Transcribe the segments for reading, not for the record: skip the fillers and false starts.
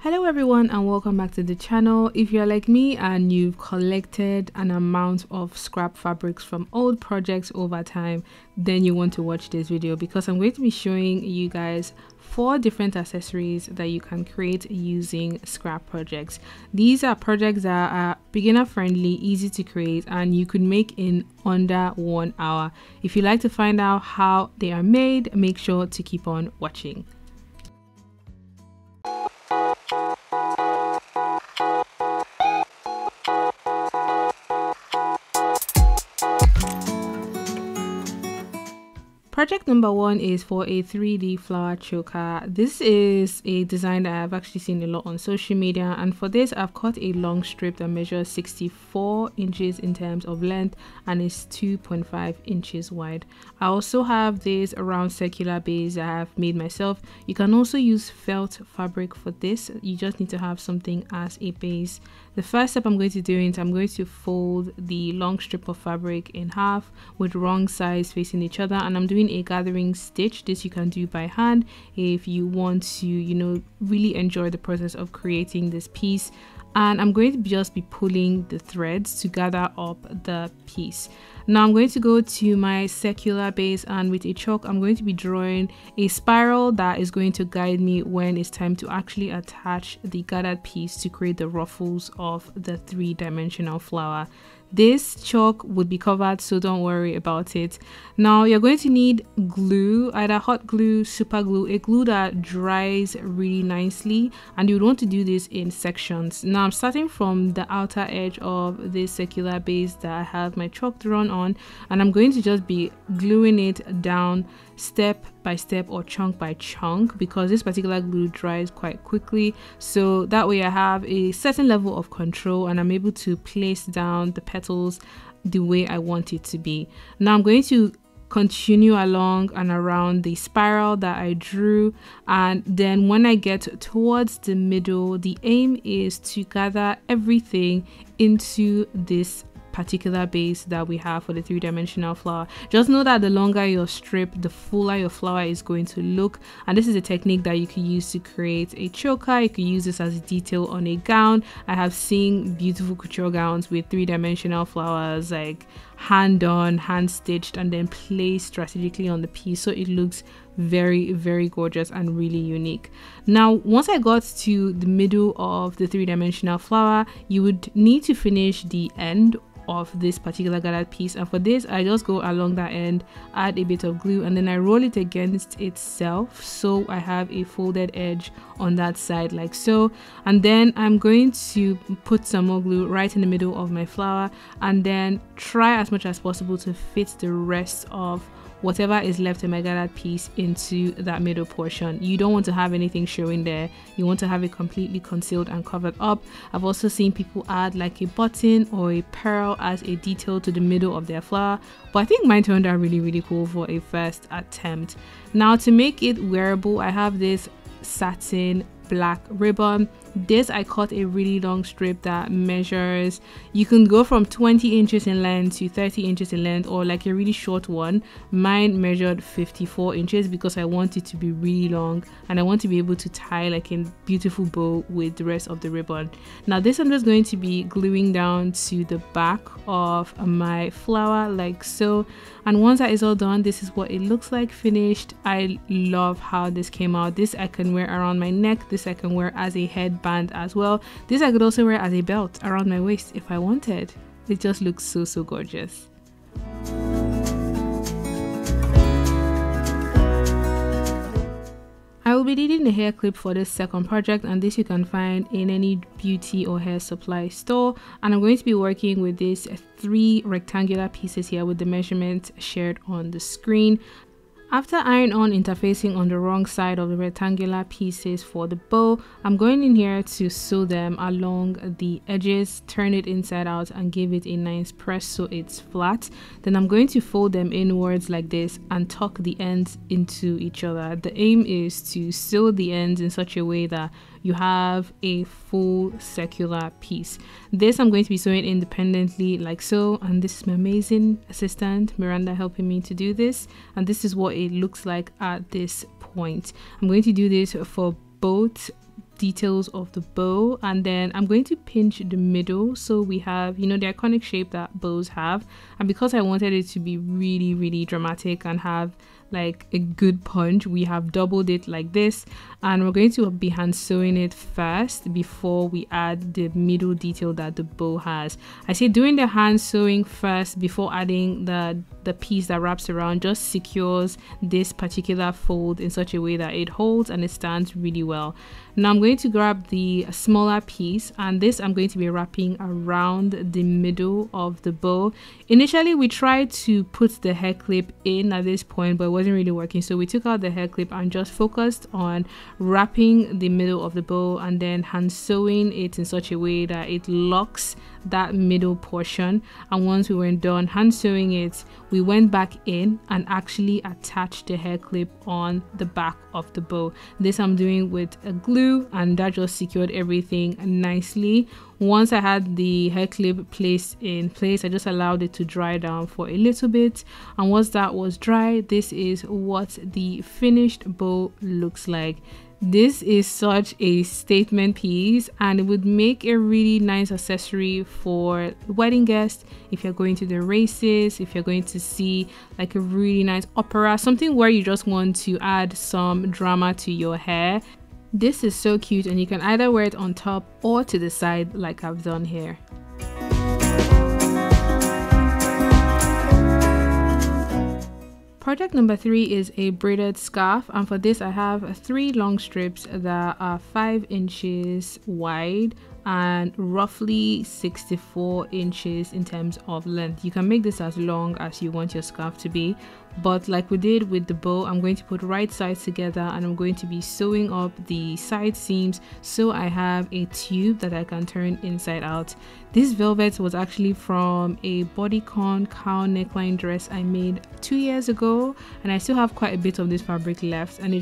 Hello everyone and welcome back to the channel. If you're like me and you've collected an amount of scrap fabrics from old projects over time, then you want to watch this video because I'm going to be showing you guys 4 different accessories that you can create using scrap projects. These are projects that are beginner friendly, easy to create, and you could make in under 1 hour. If you'd like to find out how they are made, make sure to keep on watching. Project number 1 is for a 3D flower choker. This is a design that I've actually seen a lot on social media, and for this I've cut a long strip that measures 64 inches in terms of length and is 2.5 inches wide. I also have this round circular base that I've made myself. You can also use felt fabric for this. You just need to have something as a base. The first step I'm going to do is I'm going to fold the long strip of fabric in half with wrong sides facing each other, and I'm doing a gathering stitch. This you can do by hand if you want to, really enjoy the process of creating this piece. And I'm going to just be pulling the threads to gather up the piece. Now I'm going to go to my circular base, and with a chalk I'm going to be drawing a spiral that is going to guide me when it's time to actually attach the gathered piece to create the ruffles of the 3-dimensional flower. This chalk would be covered, so don't worry about it. Now you're going to need glue, either hot glue, super glue, a glue that dries really nicely, and you would want to do this in sections. Now I'm starting from the outer edge of this circular base that I have my chalk drawn on, and I'm going to just be gluing it down step by step or chunk by chunk, because this particular glue dries quite quickly, so that way I have a certain level of control and I'm able to place down the petals the way I want it to be. Now I'm going to continue along and around the spiral that I drew, and then when I get towards the middle, the aim is to gather everything into this particular base that we have for the 3-dimensional flower. Just know that the longer your strip, the fuller your flower is going to look, and this is a technique that you can use to create a choker. You can use this as a detail on a gown. I have seen beautiful couture gowns with 3-dimensional flowers, like hand done, hand stitched, and then placed strategically on the piece, so it looks very, very gorgeous and really unique. Now once I got to the middle of the 3-dimensional flower, you would need to finish the end of this particular gathered piece, and for this I just go along that end, add a bit of glue, and then I roll it against itself so I have a folded edge on that side, like so. And then I'm going to put some more glue right in the middle of my flower, and then try as much as possible to fit the rest of whatever is left in my gathered piece into that middle portion. You don't want to have anything showing there. You want to have it completely concealed and covered up. I've also seen people add like a button or a pearl as a detail to the middle of their flower, but I think mine turned out really, really cool for a first attempt. Now to make it wearable, I have this satin black ribbon. This I cut a really long strip that measures, you can go from 20 inches in length to 30 inches in length, or like a really short one. Mine measured 54 inches because I want it to be really long and I want to be able to tie like a beautiful bow with the rest of the ribbon. Now this I'm just going to be gluing down to the back of my flower, like so. And once that is all done, this is what it looks like finished. I love how this came out. This I can wear around my neck. This I can wear as a headband as well. This I could also wear as a belt around my waist if I wanted. It just looks so, so gorgeous. I will be needing the hair clip for this second project, and this you can find in any beauty or hair supply store. And I'm going to be working with these 3 rectangular pieces here with the measurements shared on the screen. After iron-on interfacing on the wrong side of the rectangular pieces for the bow, I'm going in here to sew them along the edges, turn it inside out and give it a nice press so it's flat. Then I'm going to fold them inwards like this and tuck the ends into each other. The aim is to sew the ends in such a way that you have a full circular piece. This I'm going to be sewing independently like so, and this is my amazing assistant Miranda helping me to do this, and this is what it looks like at this point. I'm going to do this for both details of the bow, and then I'm going to pinch the middle. So we have, you know, the iconic shape that bows have, and because I wanted it to be really dramatic and have like a good punch, we have doubled it like this, and we're going to be hand sewing it first before we add the middle detail that the bow has. I say doing the hand sewing first before adding the piece that wraps around just secures this particular fold in such a way that it holds and it stands really well. Now I'm going to grab the smaller piece, and this I'm going to be wrapping around the middle of the bow. Initially we tried to put the hair clip in at this point, but it wasn't really working, so we took out the hair clip and just focused on wrapping the middle of the bow and then hand sewing it in such a way that it locks that middle portion. And once we were done hand sewing it, we went back in and actually attached the hair clip on the back of the bow. This I'm doing with a glue, and that just secured everything nicely. Once I had the hair clip placed in place, I just allowed it to dry down for a little bit, and once that was dry, this is what the finished bow looks like. This is such a statement piece, and it would make a really nice accessory for wedding guests if you're going to the races, if you're going to see like a really nice opera, something where you just want to add some drama to your hair. This is so cute, and you can either wear it on top or to the side like I've done here. Project number 3 is a braided scarf, and for this I have 3 long strips that are 5 inches wide and roughly 64 inches in terms of length. You can make this as long as you want your scarf to be, but like we did with the bow, I'm going to put right sides together and I'm going to be sewing up the side seams so I have a tube that I can turn inside out. This velvet was actually from a bodycon cow neckline dress I made 2 years ago, and I still have quite a bit of this fabric left, and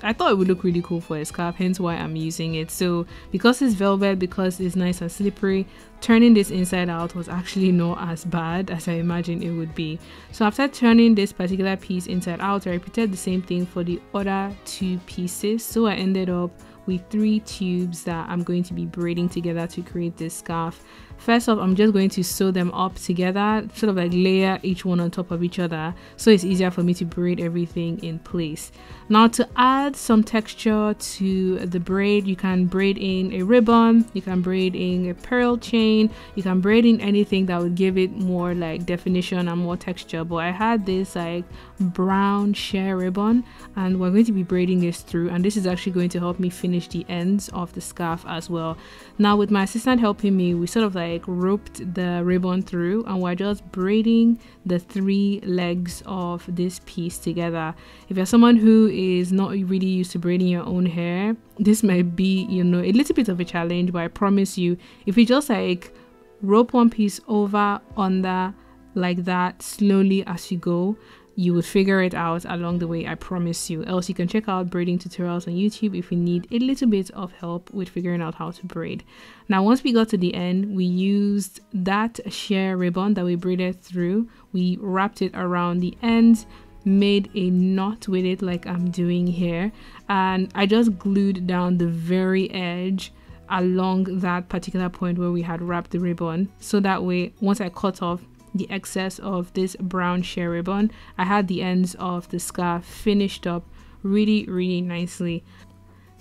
I thought it would look really cool for a scarf, hence why I'm using it. So because it's velvet, because it's nice and slippery, turning this inside out was actually not as bad as I imagined it would be. So after turning this particular piece inside out, I repeated the same thing for the other 2 pieces. So I ended up with 3 tubes that I'm going to be braiding together to create this scarf. First off, I'm just going to sew them up together, sort of like layer each one on top of each other, so it's easier for me to braid everything in place. Now to add some texture to the braid, you can braid in a ribbon, you can braid in a pearl chain, you can braid in anything that would give it more like definition and more texture. But I had this like brown sheer ribbon, and we're going to be braiding this through, and this is actually going to help me finish the ends of the scarf as well. Now with my assistant helping me, we sort of like roped the ribbon through, and we're just braiding the 3 legs of this piece together. If you're someone who is not really used to braiding your own hair, this might be, you know, a little bit of a challenge, but I promise you, if you just like rope one piece over, under, like that, slowly as you go, you would figure it out along the way, I promise you. Else you can check out braiding tutorials on YouTube if you need a little bit of help with figuring out how to braid. Now once we got to the end, we used that sheer ribbon that we braided through, we wrapped it around the ends, made a knot with it like I'm doing here, and I just glued down the very edge along that particular point where we had wrapped the ribbon, so that way once I cut off the excess of this brown sheer ribbon, I had the ends of the scarf finished up really nicely.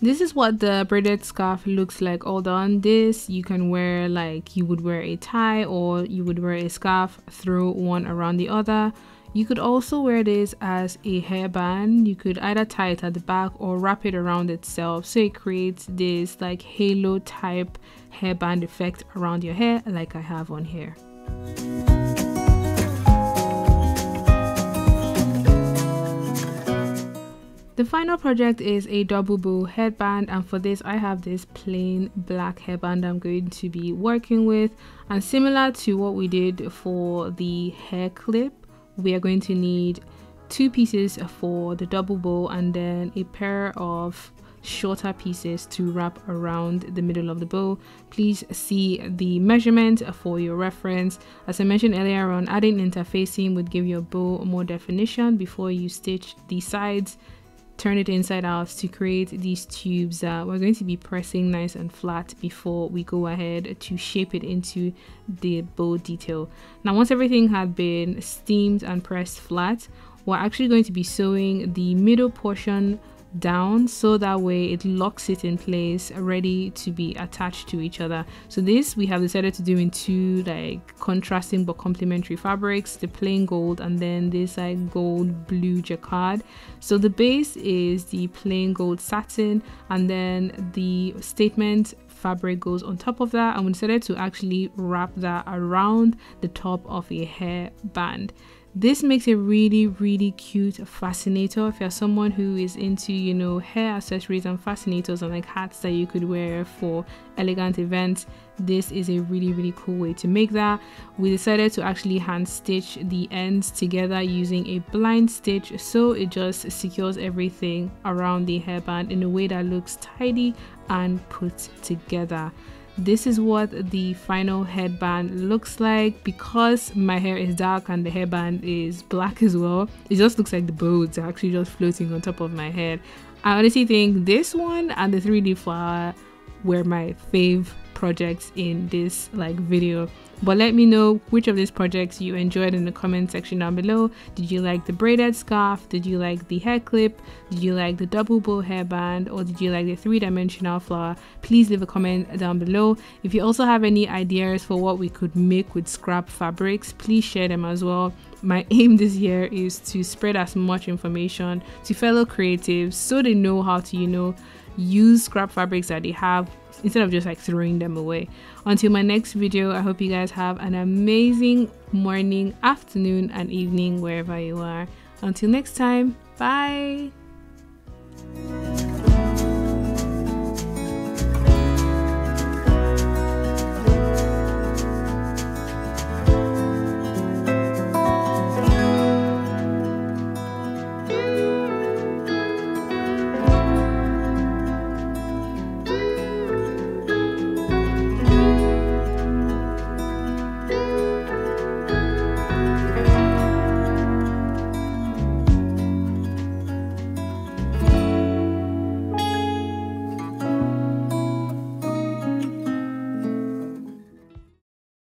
This is what the braided scarf looks like all done. This you can wear like you would wear a tie, or you would wear a scarf, throw one around the other. You could also wear this as a hairband. You could either tie it at the back or wrap it around itself, so it creates this like halo type hairband effect around your hair like I have on here. The final project is a double bow headband, and for this I have this plain black hairband I'm going to be working with, and similar to what we did for the hair clip, we are going to need 2 pieces for the double bow and then a pair of shorter pieces to wrap around the middle of the bow. Please see the measurement for your reference. As I mentioned earlier on, adding interfacing would give your bow more definition before you stitch the sides. turn it inside out to create these tubes that we're going to be pressing nice and flat before we go ahead to shape it into the bow detail. Now once everything had been steamed and pressed flat, we're actually going to be sewing the middle portion down so that way it locks it in place, ready to be attached to each other. So this we have decided to do in two like contrasting but complementary fabrics, the plain gold and then this like gold blue jacquard. So the base is the plain gold satin, and then the statement fabric goes on top of that, and we decided to actually wrap that around the top of a hairband. This makes a really cute fascinator if you're someone who is into, you know, hair accessories and fascinators and like hats that you could wear for elegant events. This is a really cool way to make that. We decided to actually hand stitch the ends together using a blind stitch, so it just secures everything around the hairband in a way that looks tidy and put together. This is what the final headband looks like. Because my hair is dark and the hairband is black as well, it just looks like the bows are actually just floating on top of my head. I honestly think this one and the 3D flower were my fave projects in this like video. But let me know which of these projects you enjoyed in the comment section down below. Did you like the braided scarf? Did you like the hair clip? Did you like the double bow hairband? Or did you like the 3-dimensional flower? Please leave a comment down below. If you also have any ideas for what we could make with scrap fabrics, please share them as well. My aim this year is to spread as much information to fellow creatives so they know how to, you know, use scrap fabrics that they have instead of just like throwing them away. Until my next video, I hope you guys have an amazing morning, afternoon and evening wherever you are. Until next time, bye.